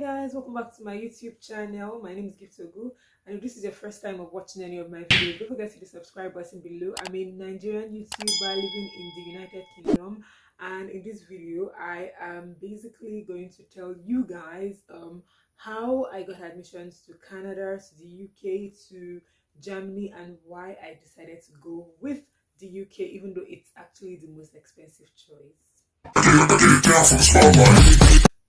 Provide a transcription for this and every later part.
guys, welcome back to my YouTube channel. My name is Giftogu, and if this is your first time of watching any of my videos, don't forget to hit the subscribe button below. I'm a Nigerian YouTuber living in the United Kingdom, and in this video I am basically going to tell you guys how I got admissions to Canada, to the UK, to Germany, and why I decided to go with the UK, even though it's actually the most expensive choice.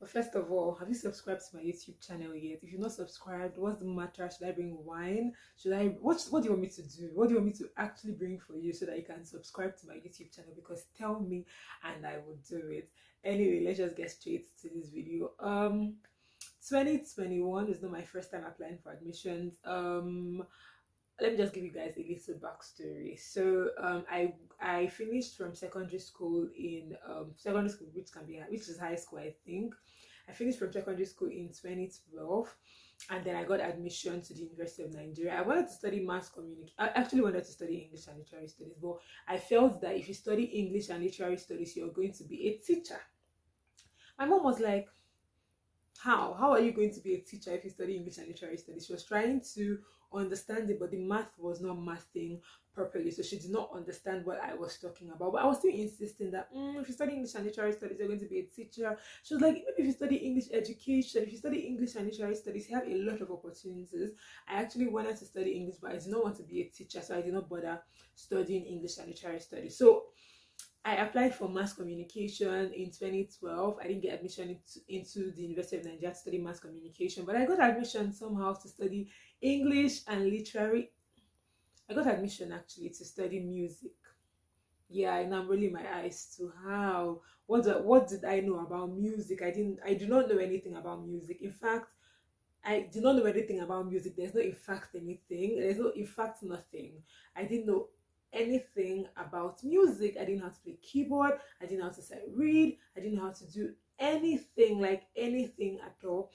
But first of all, have you subscribed to my YouTube channel yet? If you're not subscribed, what's the matter? Should I bring wine? What do you want me to do? What do you want me to actually bring for you so that you can subscribe to my YouTube channel? Because tell me and I will do it. Anyway, let's just get straight to this video. 2021 is not my first time applying for admissions. Let me just give you guys a little backstory. So I finished from secondary school in which is high school, I think. I finished from secondary school in 2012, and then I got admission to the University of Nigeria. I wanted to study mass communication. I actually wanted to study English and literary studies, but I felt that if you study English and literary studies, you're going to be a teacher. My mom was like, how are you going to be a teacher if you study English and literary studies? She was trying to understand it, but the math was not mathing properly, so she did not understand what I was talking about. But I was still insisting that if you study English and literary studies, you're going to be a teacher. She was like, maybe if you study English education, if you study English and literary studies, you have a lot of opportunities. I actually wanted to study English, but I did not want to be a teacher, so I did not bother studying English and literary studies. So I applied for mass communication in 2012. I didn't get admission into the University of Nigeria to study mass communication, but I got admission somehow to study English and literary. I got admission actually to study music. Yeah, and I'm rolling my eyes to how. What did I know about music? I do not know anything about music. In fact, I did not know anything about music. There's no in fact anything. There's no in fact nothing. I didn't know anything about music. I didn't know how to play keyboard. I didn't know how to read. I didn't know how to do anything, like anything at all,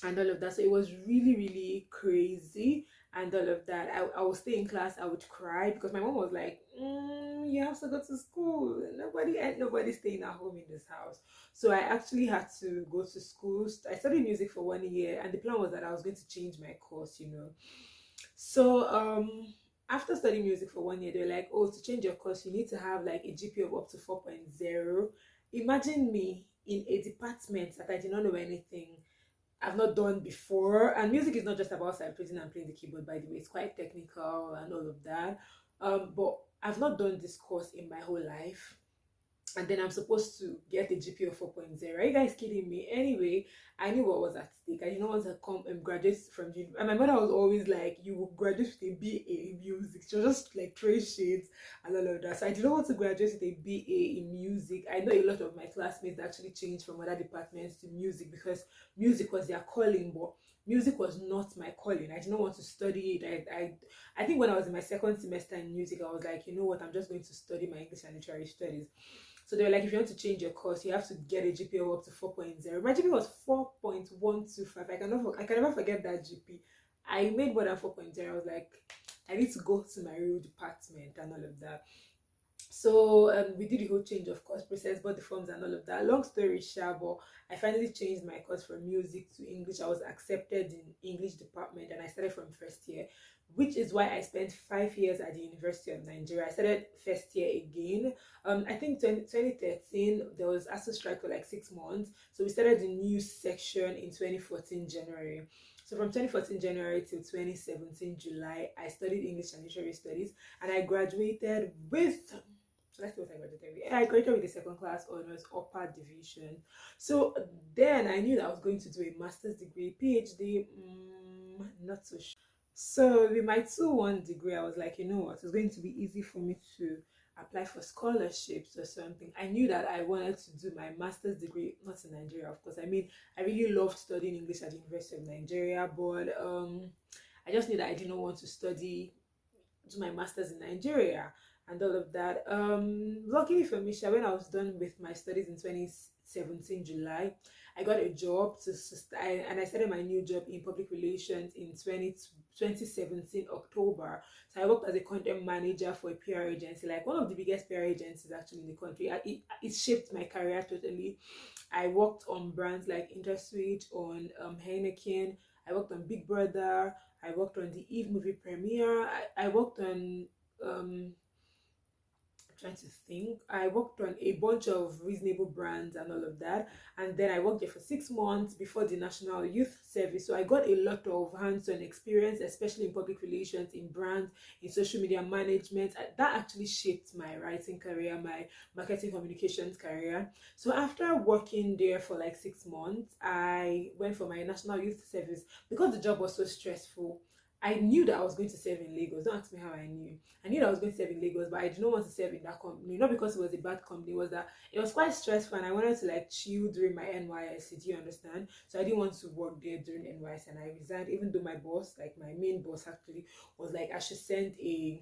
and all of that. So it was really, really crazy, and all of that. I would stay in class. I would cry because my mom was like, you have to go to school. Nobody staying at home in this house. So I actually had to go to school. I studied music for 1 year, and the plan was that I was going to change my course, So after studying music for 1 year, they were like, oh, to change your course, you need to have like a GPA of up to 4.0. Imagine me in a department that I did not know anything, I've not done before. And music is not just about celebrating and playing the keyboard, by the way. It's quite technical and all of that. But I've not done this course in my whole life. And then I'm supposed to get a GPA of 4.0. Are you guys kidding me? Anyway, I knew what was at stake. I did not want to come and graduate from uni. And my mother was always like, you will graduate with a BA in music. She was just like throwing shades and all of that. So I did not want to graduate with a BA in music. I know a lot of my classmates actually changed from other departments to music because music was their calling, but music was not my calling. I did not want to study it. I think when I was in my second semester in music, I was like, you know what, I'm just going to study my English and literary studies. So they were like, if you want to change your course, you have to get a GPA of up to 4.0. My GPA was 4.125. I can never forget that GPA. I made more than 4.0. I was like, I need to go to my real department and all of that. So we did the whole change of course process, bought the forms and all of that. Long story short, but I finally changed my course from music to English. I was accepted in English department, and I started from first year, which is why I spent 5 years at the University of Nigeria. I started first year again. I think 2013 there was ASU strike for like 6 months, so we started the new section in 2014 January. So from 2014 January till 2017 July, I studied English and literary studies, and I graduated with. Let's see what I graduated with. I graduated with a second class honors upper division. So then I knew that I was going to do a master's degree, PhD, not so sure. So with my 2-1 degree, I was like, you know what, it's going to be easy for me to apply for scholarships or something. I knew that I wanted to do my master's degree, not in Nigeria, of course. I mean, I really loved studying English at the University of Nigeria, but I just knew that I did not want to do my master's in Nigeria and all of that. Luckily for me, when I was done with my studies in 2017 July. I got a job and I started my new job in public relations in 2017 October. So I worked as a content manager for a PR agency, like one of the biggest PR agencies actually in the country. It shaped my career totally. I worked on brands like InterSwitch, on Heineken. I worked on Big Brother. I worked on the Eve movie premiere. I worked on um, trying to think. I worked on a bunch of reasonable brands and all of that. And then I worked there for 6 months before the National Youth Service. So I got a lot of hands-on experience, especially in public relations, in brands, in social media management. That actually shaped my writing career, my marketing communications career. So after working there for like 6 months, I went for my National Youth Service because the job was so stressful. I knew that I was going to serve in Lagos. Don't ask me how I knew. I knew that I was going to serve in Lagos, but I did not want to serve in that company. Not because it was a bad company, it was that it was quite stressful and I wanted to like chill during my NYSC. Do you understand? So I didn't want to work there during NYSC and I resigned, even though my boss, like my main boss actually, was like I should send a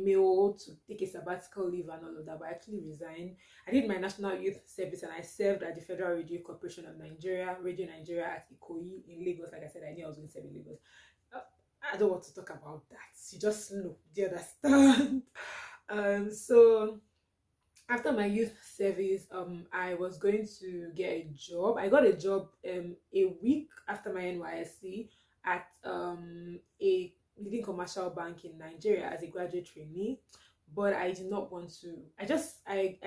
mail to take a sabbatical leave and all of that, but I actually resigned. I did my National Youth Service and I served at the Federal Radio Corporation of Nigeria, Radio Nigeria at Ikoyi in Lagos. Like I said, I knew I was going to serve in Lagos. Uh, I don't want to talk about that. You just know. Do you understand? So after my youth service, I was going to get a job. I got a job a week after my NYSC at a leading commercial bank in Nigeria as a graduate trainee. But I did not want to. I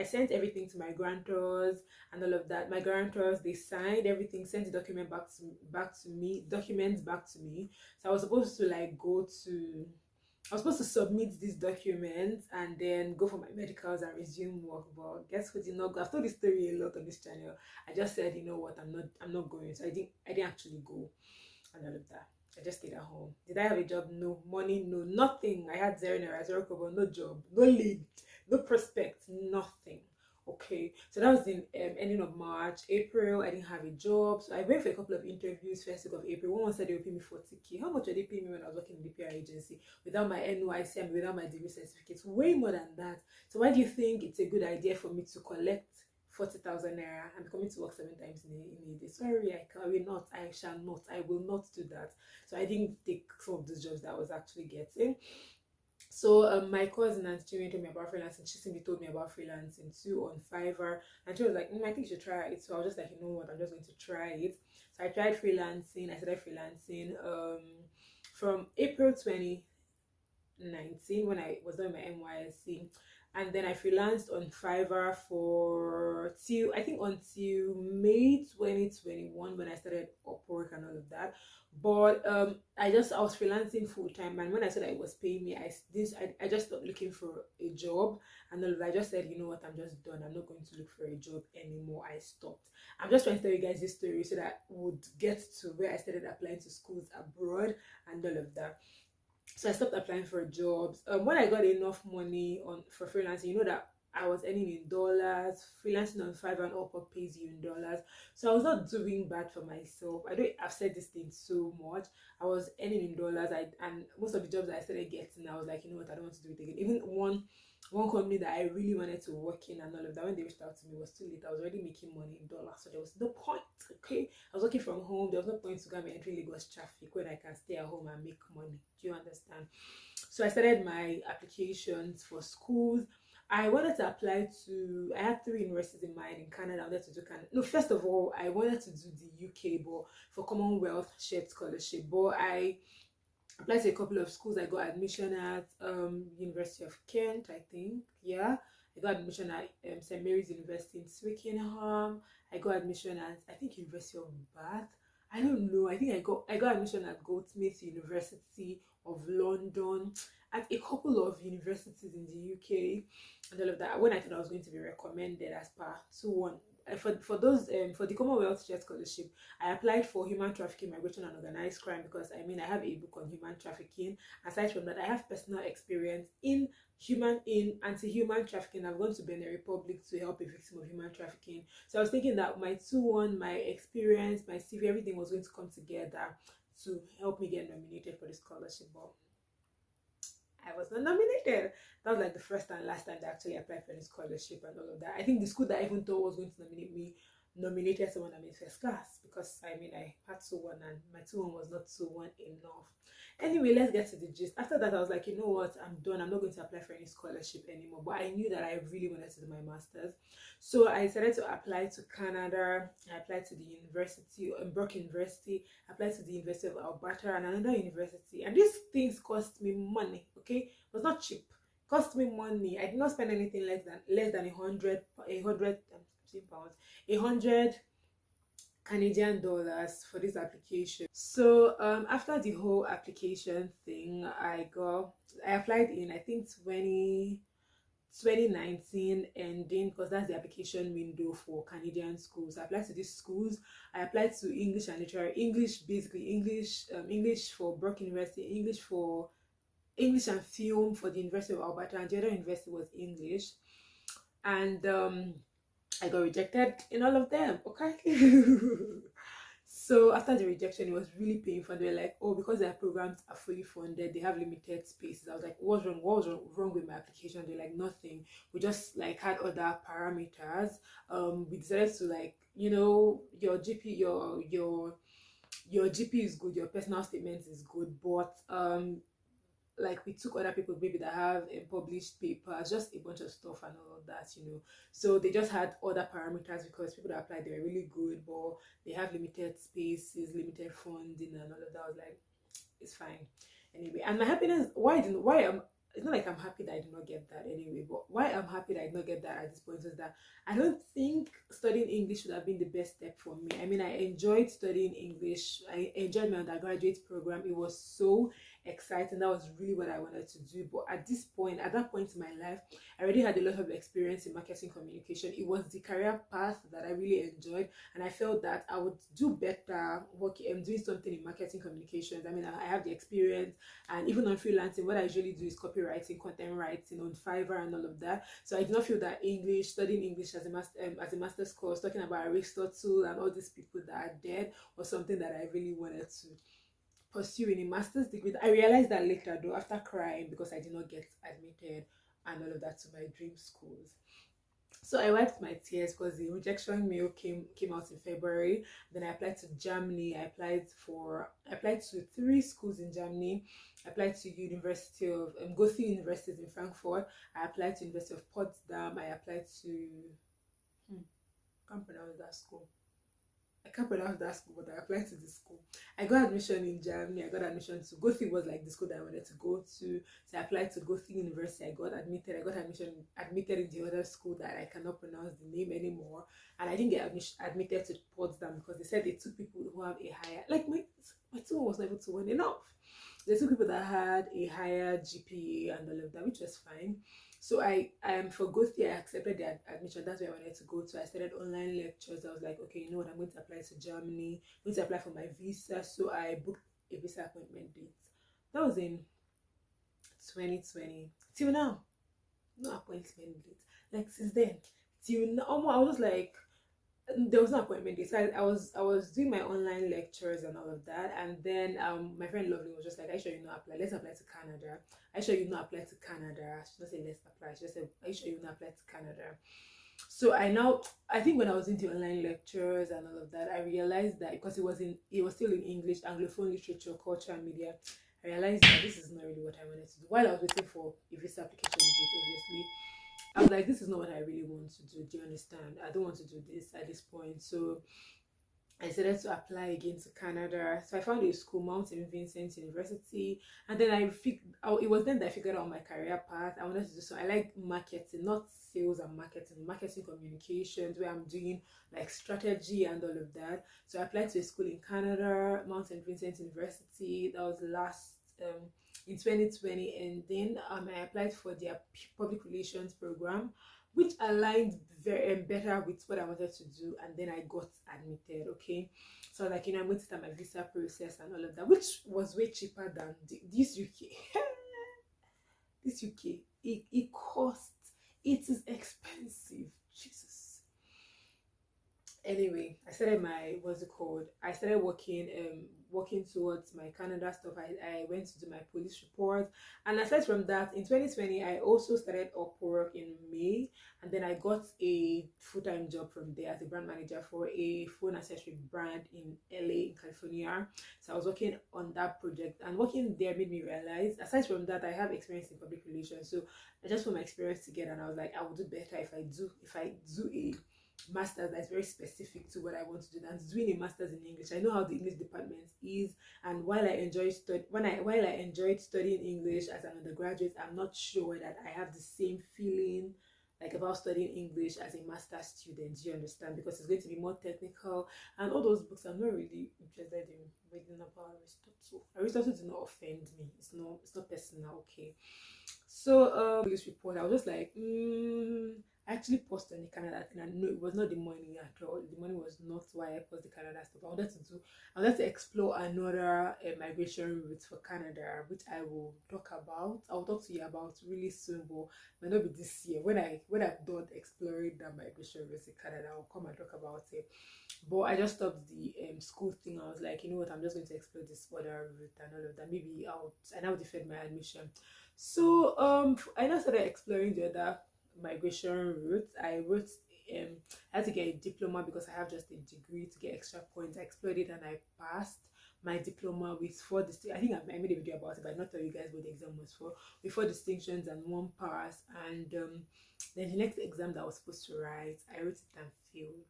sent everything to my guarantors and all of that. My guarantors, they signed everything, sent the document documents back to me. So I was supposed to like I was supposed to submit these documents and then go for my medicals and resume work. But guess what? Did not go. I've told this story a lot on this channel. I just said, you know what, I'm not going. So I didn't actually go and all of that. I just stayed at home. Did I have a job? No. Money? No. Nothing. I had zero naira, zero kobo, no job, no lead, no prospect, nothing. Okay, so that was the ending of March. April, I didn't have a job, so I went for a couple of interviews first week of April. One said they would pay me 40K. How much were they paying me when I was working in the PR agency without my NYC and without my degree certificates? Way more than that. So why do you think it's a good idea for me to collect 40,000 naira and coming to work 7 times in a day? Sorry, I will not. I shall not. I will not do that. So I didn't take some of those jobs that I was actually getting. So my cousin and she told me about freelancing. She simply told me about freelancing too on Fiverr, and she was like, I think you should try it. So I was just like, you know what, I'm just going to try it. So I tried freelancing. I started freelancing from April 2019 when I was doing my NYSC, and then I freelanced on Fiverr for until May 2021 when I started Upwork and all of that. But I was freelancing full time, and when I said it was paying me, I just stopped looking for a job, and all of that. I just said, you know what, I'm just done. I'm not going to look for a job anymore. I stopped. I'm just trying to tell you guys this story so that I would get to where I started applying to schools abroad and all of that. So I stopped applying for jobs. When I got enough money for freelancing, you know that I was earning in dollars. Freelancing on Fiverr and Upwork pays you in dollars, so I was not doing bad for myself. I've said this thing so much. I was earning in dollars. And most of the jobs that I started getting, I was like, you know what, I don't want to do it again. Even one company that I really wanted to work in and all of that, when they reached out to me, it was too late. I was already making money in dollars, so there was no point. Okay, I was working from home. There was no point to go and enter Lagos traffic when I can stay at home and make money. Do you understand? So I started my applications for schools. I wanted to apply to, I had 3 universities in mind in Canada. I wanted to do Canada. No, first of all, I wanted to do the UK, but for Commonwealth shared scholarship. But I applied to a couple of schools. I got admission at University of Kent, I think. Yeah, I got admission at St. Mary's University in Twickenham. I got admission at, I think, University of Bath. I don't know. I think I got admission at Goldsmiths University of London, at a couple of universities in the UK and all of that. When I thought I was going to be recommended as per 2-1 for the Commonwealth Share Scholarship, I applied for human trafficking, migration, and organized crime because I have a book on human trafficking. Aside from that, I have personal experience in anti-human trafficking. I've gone to Benin Republic to help a victim of human trafficking. So I was thinking that my 2-1, my experience, my CV, everything was going to come together to help me get nominated for the scholarship. But I was not nominated. That was like the first and last time they actually applied for any scholarship and all of that. I think the school that I even thought was going to nominate me nominated someone I'm in first class, because I mean I had 2-1 and my 2-1 was not 2-1 enough. Anyway, let's get to the gist. After that, I was like, you know what, I'm done. I'm not going to apply for any scholarship anymore. But I knew that I really wanted to do my master's. So I decided to apply to Canada. I applied to the university, Brock University, I applied to the University of Alberta and another university. And these things cost me money, okay? It was not cheap. It cost me money. I did not spend anything less than £100, £100 Canadian for this application. So after the whole application thing, I applied in, I think, 2019 ending, because that's the application window for Canadian schools. I applied to these schools. I applied to English and Literature, English, basically English for Brock University, English and Film for the University of Alberta, and the other university was English. And I got rejected in all of them, okay? So after the rejection, it was really painful. They were like, oh, because their programs are fully funded, they have limited spaces. I was like, what's wrong? What was wrong with my application? They're like, nothing. We just like had other parameters. We decided to, like, you know, your GP is good, your personal statement is good, but like we took other people maybe that have published papers, just a bunch of stuff and all of that, you know. So they just had other parameters, because people that applied, they were really good, but they have limited spaces, limited funding and all of that. I was like, it's fine. Anyway, and my happiness, it's not like I'm happy that I did not get that anyway, but why I'm happy that I did not get that at this point is that I don't think studying English would have been the best step for me. I mean, I enjoyed studying English. I enjoyed my undergraduate program. It was so exciting. That was really what I wanted to do. But at that point in my life, I already had a lot of experience in marketing communication. It was the career path that I really enjoyed, and I felt that I would do better doing something in marketing communications. I mean, I have the experience, and even on freelancing, what I usually do is copywriting, content writing on Fiverr and all of that. So I do not feel that studying English as a master's course, talking about Aristotle and all these people that are dead, was something that I really wanted to pursue in a master's degree. I realized that later, though, after crying because I did not get admitted and all of that to my dream schools. So I wiped my tears because the rejection mail came out in February. Then I applied to Germany. I applied to 3 schools in Germany. I applied to University of Goethe University in Frankfurt. I applied to University of Potsdam. I applied to can't pronounce that school. I can't pronounce that school, but I applied to the school. I got admission in Germany. I got admission to Goethe, was like the school that I wanted to go to. So I applied to Goethe University. I got admitted. I got admitted in the other school that I cannot pronounce the name anymore. And I didn't get admitted to Potsdam because they said they took people who have a higher, like my 2 was not able to win enough. They took people that had a higher GPA and all of that, which was fine. So I for Goethe, I accepted the admission. That's where I wanted to go to. I started online lectures. I was like, okay, you know what, I'm going to apply to Germany. I'm going to apply for my visa. So I booked a visa appointment date. That was in 2020. Till now, no appointment date. Like since then, till now, I was like, there was no appointment date. So I was doing my online lectures and all of that, and then my friend Lovely was just like, "Are you sure you not apply? Let's apply to Canada. Are you sure you not apply to Canada?" She didn't say let's apply. She just said, "Are you sure you not apply to Canada?" So I think when I was doing the online lectures and all of that, I realized that because it was still in English, Anglophone literature, culture, and media. I realized that this is not really what I wanted to do. While I was waiting for a visa application date, obviously, I was like, this is not what I really want to do. Do you understand? I don't want to do this at this point. So I decided to apply again to Canada. So I found a school, Mount St. Vincent University, and then it was then that I figured out my career path. I wanted to do so. I like marketing, not sales and marketing communications, where I'm doing like strategy and all of that. So I applied to a school in Canada, Mount St. Vincent University. That was in 2020, and then I applied for their public relations program, which aligned very better with what I wanted to do, and then I got admitted. Okay, so like, I'm going to start my visa process and all of that, which was way cheaper than this UK. This UK, it is expensive. Jesus. Anyway, I started my, what's it called, I started working towards my Canada stuff. I went to do my police report, and aside from that, in 2020 I also started Upwork in May, and then I got a full-time job from there as a brand manager for a phone accessory brand in LA, in California. So I was working on that project, and working there made me realize, aside from that, I have experience in public relations. So I just put my experience together, and I was like, I will do better if I do a master's that's very specific to what I want to do than doing a master's in English. I know how the English department is, and while I enjoyed studying English as an undergraduate, I'm not sure that I have the same feeling like about studying English as a master's student. Do you understand? Because it's going to be more technical, and all those books I'm not really interested in reading about Aristotle. Aristotle did not offend me. It's not personal, okay? So this report, I was just like, I actually paused on the Canada thing, and no, it was not the money at all. The money was not why I paused the Canada stuff. I wanted to explore another migration route for Canada, which I will talk about. I will talk to you about really soon, but might not be this year. When I've done exploring that migration route in Canada, I'll come and talk about it. But I just stopped the school thing. I was like, you know what, I'm just going to explore this other route and all of that. Maybe I'll defend my admission. So I now started exploring the other migration route. I had to get a diploma because I have just a degree to get extra points. I explored it and I passed my diploma with I think I made a video about it, but I not tell you guys what the exam was for. With 4 distinctions and 1 pass, and then the next exam that I was supposed to write, I wrote it and failed.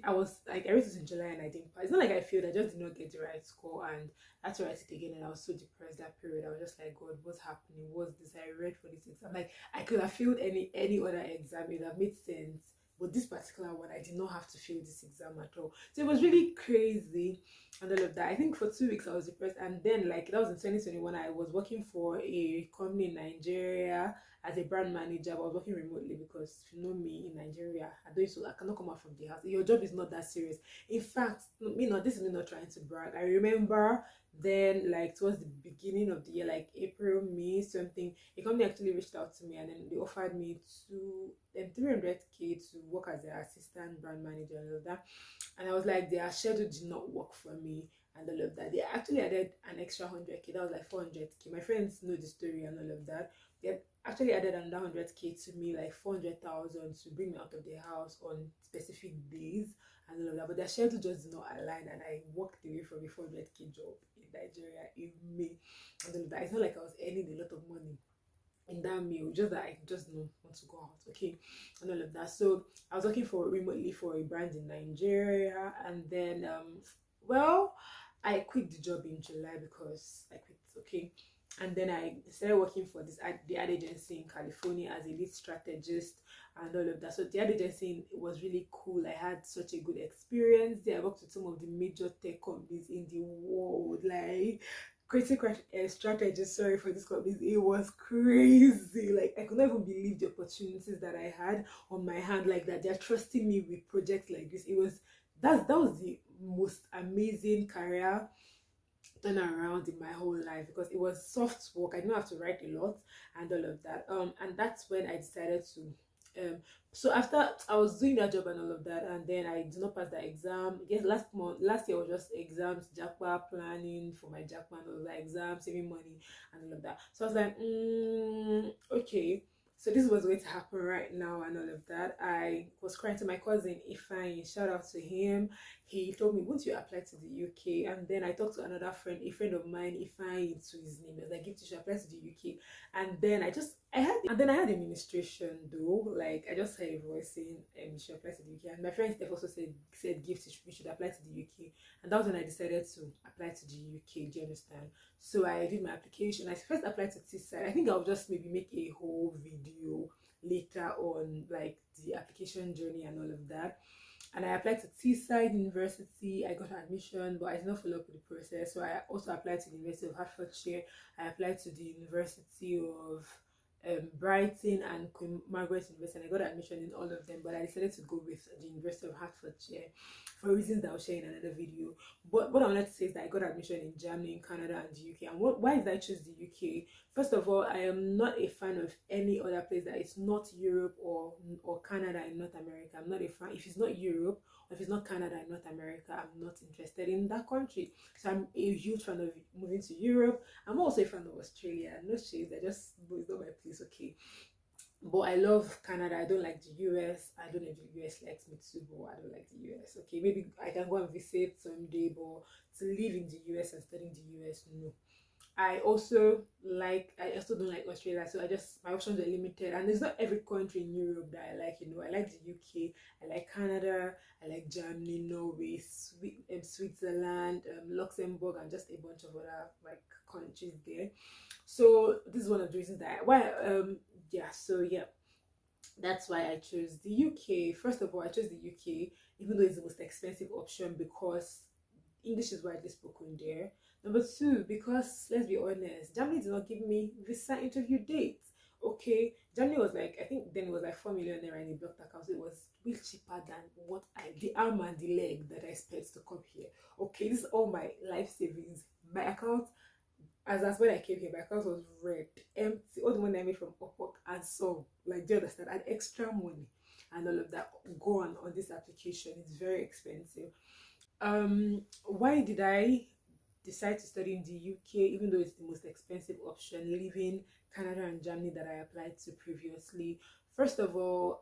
I wrote it in July and I didn't pass. It's not like I failed, I just did not get the right score, and I had to write it again, and I was so depressed that period. I was just like, God, what's happening? What's this? I read for this exam. Like, I could have failed any other exam, it would have made sense. But this particular one, I did not have to fail this exam at all. So it was really crazy and all of that. I think for 2 weeks I was depressed, and then like that was in 2021. I was working for a company in Nigeria as a brand manager, but I was working remotely because if you know me in Nigeria, I cannot come out from the house. Your job is not that serious. In fact, this is me not trying to brag. I remember then, like towards the beginning of the year, like April, May, something, a company actually reached out to me, and then they offered me 300k to work as their assistant brand manager and all of that. And I was like, their schedule did not work for me and all of that. They actually added an extra 100k. That was like 400k. My friends know the story and all of that. They actually added another 100k to me, like 400,000, to bring me out of the house on specific days and all of that. But their schedule just did not align, and I walked away from a 400k job in Nigeria in May and all of that. It's not like I was earning a lot of money in that meal, just that I just don't want to go out, okay, and all of that. So I was working remotely for a brand in Nigeria, and then I quit the job in July because I quit, okay. And then I started working for the ad agency in California as a lead strategist and all of that. So the ad agency was really cool. I had such a good experience there. I worked with some of the major tech companies in the world, like creating strategies, sorry, for this companies. It was crazy. Like, I could not even believe the opportunities that I had on my hand, like that they're trusting me with projects like this. That was the most amazing career turn around in my whole life, because it was soft work. I didn't have to write a lot and all of that. And that's when I decided to so after I was doing that job and all of that, and then I did not pass the exam. I guess last year was just exams, japa planning for my japa and all that, exams, saving money and all of that. So I was like, okay, so this was going to happen right now and all of that. I was crying to my cousin Ifeanyi, shout out to him. He told me, won't you apply to the UK? And then I talked to another friend, a friend of mine, Ifeanyi to his name. I was like, Gift, you should apply to the UK. And then I had administration though. Like, I just heard a voice saying you should apply to the UK. And my friend Steph also said Gift, we should apply to the UK. And that was when I decided to apply to the UK. Do you understand? So I did my application. I first applied to T-side. I think I'll just maybe make a whole video later on, like the application journey and all of that. And I applied to T-side University. I got admission, but I did not follow up with the process. So I also applied to the University of Hertfordshire. I applied to the University of Brighton and Queen Margaret University, and I got admission in all of them, but I decided to go with the University of Hertfordshire for reasons that I'll share in another video. But what I wanted to say is that I got admission in Germany, in Canada, and the UK. And why did I choose the UK? First of all, I am not a fan of any other place that is not Europe or Canada in North America. I'm not a fan. If it's not Europe or if it's not Canada in North America, I'm not interested in that country. So I'm a huge fan of moving to Europe. I'm also a fan of Australia. No shades, it's not my place, okay. But I love Canada. I don't like the US. I don't know if the US likes me too, but I don't like the US. Okay, maybe I can go and visit someday, but to live in the US and study in the US, no. I also don't like Australia, so my options are limited. And there's not every country in Europe that I like, I like the UK, I like Canada, I like Germany, Norway, Switzerland, Luxembourg, and just a bunch of other like countries there. So this is one of the reasons that's why I chose the UK. First of all, I chose the UK, even though it's the most expensive option, because English is widely spoken there. Number two, because let's be honest, Germany did not give me visa interview dates. Okay, Germany was like, I think then it was like 4 million naira in a blocked account. So it was way cheaper than the arm and the leg that I spent to come here. Okay, this is all my life savings. My account, as when I came here, my account was red, empty. All the money I made from Upwork and some, like, do you understand? I had extra money and all of that gone on this application. It's very expensive. Why did I decide to study in the UK, even though it's the most expensive option, leaving Canada and Germany that I applied to previously? First of all,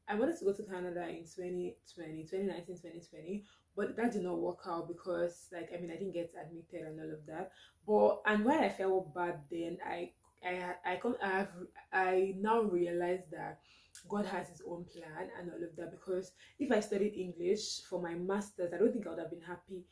I wanted to go to Canada in 2020, but that did not work out because, like, I didn't get admitted and all of that. And why I felt bad then, I now realize that God has his own plan and all of that, because if I studied English for my master's, I don't think I would have been happy.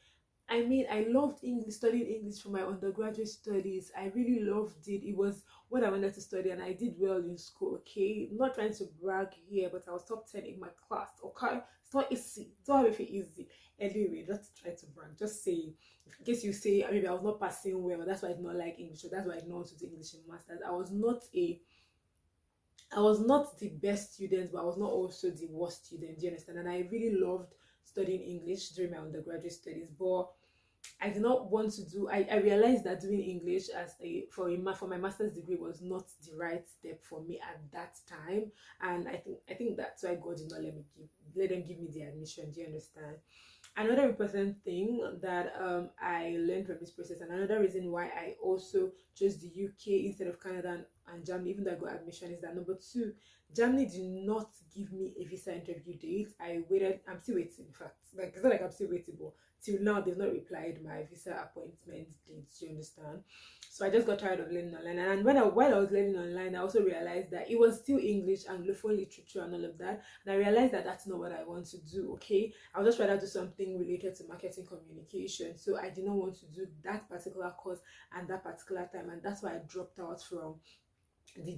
I loved English, studying English for my undergraduate studies. I really loved it. It was what I wanted to study, and I did well in school, okay? I'm not trying to brag here, but I was top 10 in my class, okay? It's not easy. It's not everything easy. Anyway, just try to brag. Just say, in case you say, maybe I was not passing well, that's why I did not like English, or that's why I did not want to do English in masters. I was not the best student, but I was not also the worst student. Do you understand? And I really loved studying English during my undergraduate studies, but I did not want to do. I realized that doing English for my master's degree was not the right step for me at that time, and I think that's why God did not let them give me the admission. Do you understand? Another important thing that I learned from this process, and another reason why I also chose the UK instead of Canada and Germany, even though I got admission, is that number two, Germany did not give me a visa interview date. I waited. I'm still waiting. In fact, like, it's not like I'm still waiting, but till now they've not replied my visa appointment dates. Do you understand? So I just got tired of learning online, and while I was learning online, I also realized that it was still English, Anglophone literature, and all of that. And I realized that that's not what I want to do. Okay, I would just rather do something related to marketing communication. So I did not want to do that particular course and that particular time, and that's why I dropped out from the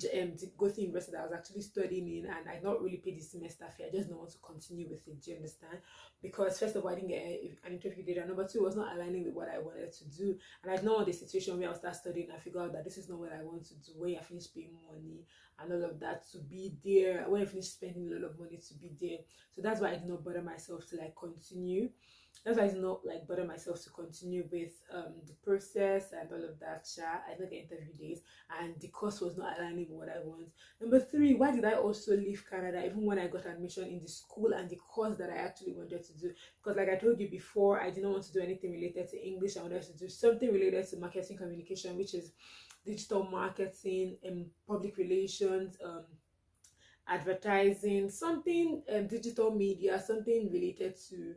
Goethe University that I was actually studying in, and I not really paid the semester fee. I just don't want to continue with it. Do you understand? Because first of all, I didn't get an interview date, and number two, it was not aligning with what I wanted to do. And I did not want the situation where I'll start studying and figure out that this is not what I want to do. When I finish paying money and all of that to be there, when I finish spending a lot of money to be there. So that's why I did not bother myself to continue. That's why I did not bother myself to continue with the process and all of that. I did not get interview days, and the course was not aligning with what I want. Number three, why did I also leave Canada even when I got admission in the school and the course that I actually wanted to do? Because like I told you before, I did not want to do anything related to English. I wanted to do something related to marketing communication, which is digital marketing and public relations, advertising, something digital media, something related to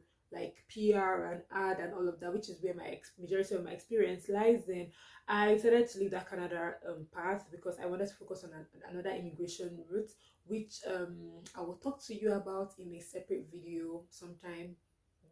PR and ad and all of that, which is where my majority of my experience lies in. I decided to leave that Canada path because I wanted to focus on another immigration route, which I will talk to you about in a separate video sometime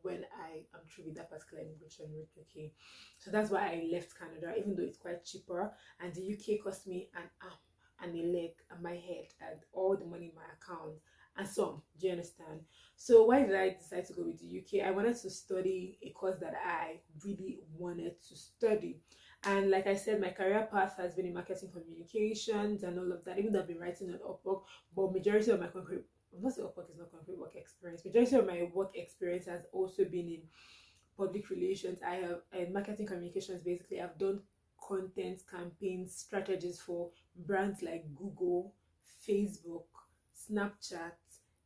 when I am through with that particular immigration route. Okay, so that's why I left Canada, even though it's quite cheaper, and the UK cost me an arm and a leg and my head and all the money in my account and some. Do you understand? So why did I decide to go with the UK? I wanted to study a course that I really wanted to study. And like I said, my career path has been in marketing communications and all of that, even though I've been writing on Upwork, but majority of my concrete, not say Upwork is not concrete work experience, majority of my work experience has also been in public relations. I have marketing communications. Basically, I've done content campaigns, strategies for brands like Google, Facebook, Snapchat,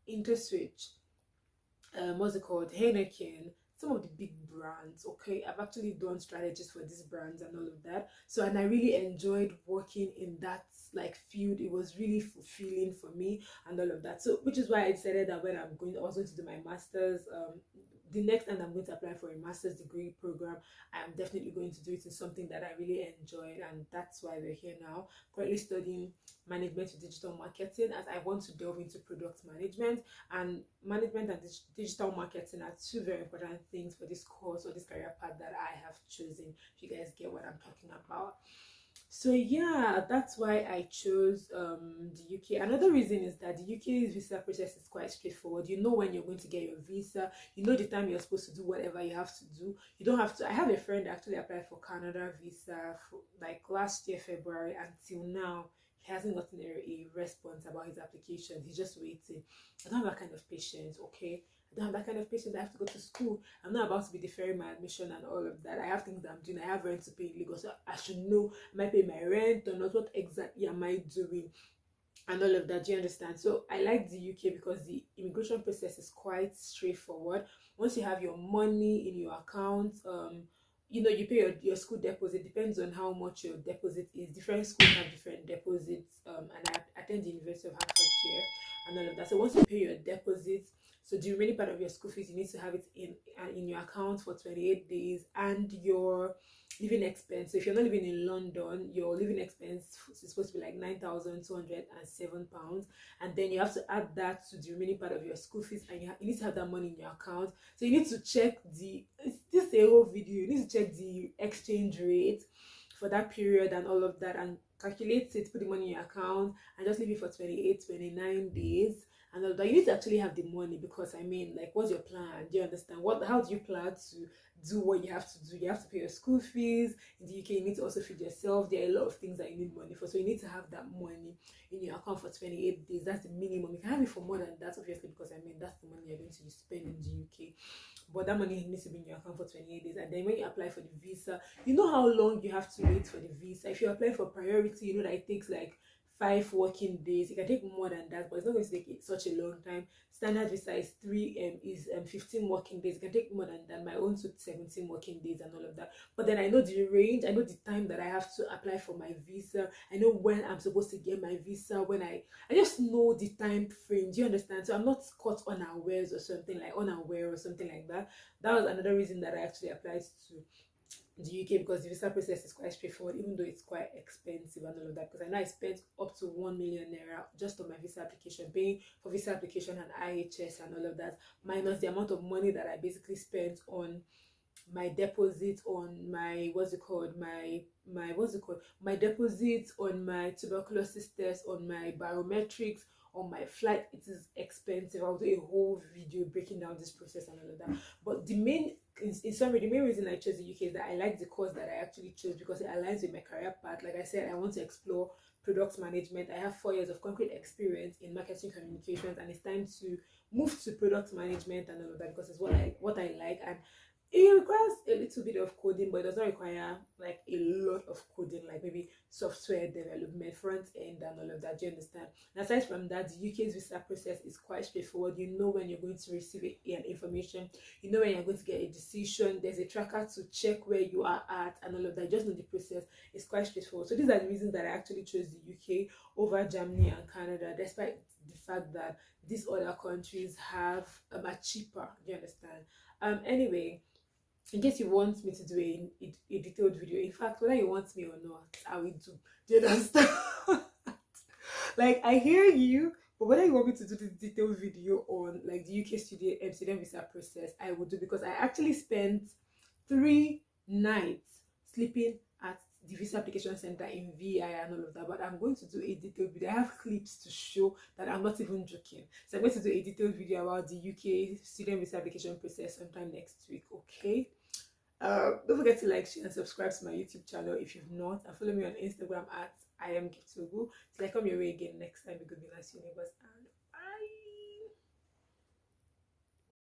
InterSwitch, what's it called, Heineken, some of the big brands. Okay, I've actually done strategies for these brands and all of that. So, and I really enjoyed working in that like field. It was really fulfilling for me and all of that. So, which is why I decided that when I was going to do my masters, the next time I'm going to apply for a master's degree program, I'm definitely going to do it in something that I really enjoyed, and that's why we're here now. Currently studying management with digital marketing, as I want to delve into product management, and management and digital marketing are two very important things for this course or this career path that I have chosen. If you guys get what I'm talking about. So yeah, that's why I chose the UK. Another reason is that the UK's visa process is quite straightforward. You know when you're going to get your visa, you know the time you're supposed to do whatever you have to do. You don't have to. I have a friend that actually applied for Canada visa for like last year February. Until now he hasn't gotten a response about his application. He's just waiting. I don't have that kind of patience, okay? I don't have that kind of patience. I have to go to school. I'm not about to be deferring my admission and all of that. I have things that I'm doing. I have rent to pay in Lagos. So I should know, am I paying my rent or not? What exactly am I doing? And all of that. Do you understand? So I like the UK because the immigration process is quite straightforward. Once you have your money in your account, you know, you pay your school deposit. Depends on how much your deposit is. Different schools have different deposits. And I attend the University of Hertfordshire and all of that. So once you pay your deposit, so the remaining part of your school fees, you need to have it in your account for 28 days, and your living expense. So if you're not living in London, your living expense is supposed to be like £9,207, and then you have to add that to the remaining part of your school fees, and you need to have that money in your account. So you need to check this is a whole video. You need to check the exchange rate for that period and all of that, and calculate it, put the money in your account, and just leave it for 28, 29 days and all that. You need to actually have the money, because I mean, like, what's your plan? Do you understand? How do you plan to do what you have to do? You have to pay your school fees. In the UK, you need to also feed yourself. There are a lot of things that you need money for. So you need to have that money in your account for 28 days. That's the minimum. You can have it for more than that, obviously, because I mean, that's the money you're going to spend in the UK. But that money needs to be in your account for 28 days. And then when you apply for the visa, you know how long you have to wait for the visa. If you apply for priority, you know that it takes like 5 working days. It can take more than that, but it's not going to take such a long time. Standard visa is 15 working days. It can take more than that. My own took 17 working days and all of that. But then I know the range. I know the time that I have to apply for my visa. I know when I'm supposed to get my visa. When I just know the time frame. Do you understand? So I'm not caught unawares or something like that. That was another reason that I actually applied to the UK, because the visa process is quite straightforward, even though it's quite expensive and all of that. Because I know I spent up to 1 million naira just on my visa application, paying for visa application and IHS and all of that, minus the amount of money that I basically spent on my deposit, on my my deposit, on my tuberculosis test, on my biometrics, on my flight. It is expensive. I'll do a whole video breaking down this process and all of that. But in summary, the main reason I chose the UK is that I like the course that I actually chose, because it aligns with my career path. Like I said, I want to explore product management. I have 4 years of concrete experience in marketing communications, and it's time to move to product management and all of that, because it's what I like. And it requires a little bit of coding, but it does not require like a lot of coding, like maybe software development, front end, and all of that. Do you understand? And aside from that, the UK's visa process is quite straightforward. You know when you're going to receive an information, you know when you're going to get a decision. There's a tracker to check where you are at and all of that. Just know the process is quite straightforward. So these are the reasons that I actually chose the UK over Germany and Canada, despite the fact that these other countries are cheaper. Do you understand? Anyway, in case you want me to do a detailed video, in fact, whether you want me or not, I will do. Do you understand? Like, I hear you, but whether you want me to do this detailed video on like the UK student visa process, I will do, because I actually spent 3 nights sleeping at the visa application center in VI and all of that. But I'm going to do a detailed video. I have clips to show that I'm not even joking. So I'm going to do a detailed video about the UK student visa application process sometime next week. Okay. Don't forget to like, share, and subscribe to my YouTube channel if you've not, and follow me on Instagram at I am Giftogu. Till I come your way again next time, a good nice universe.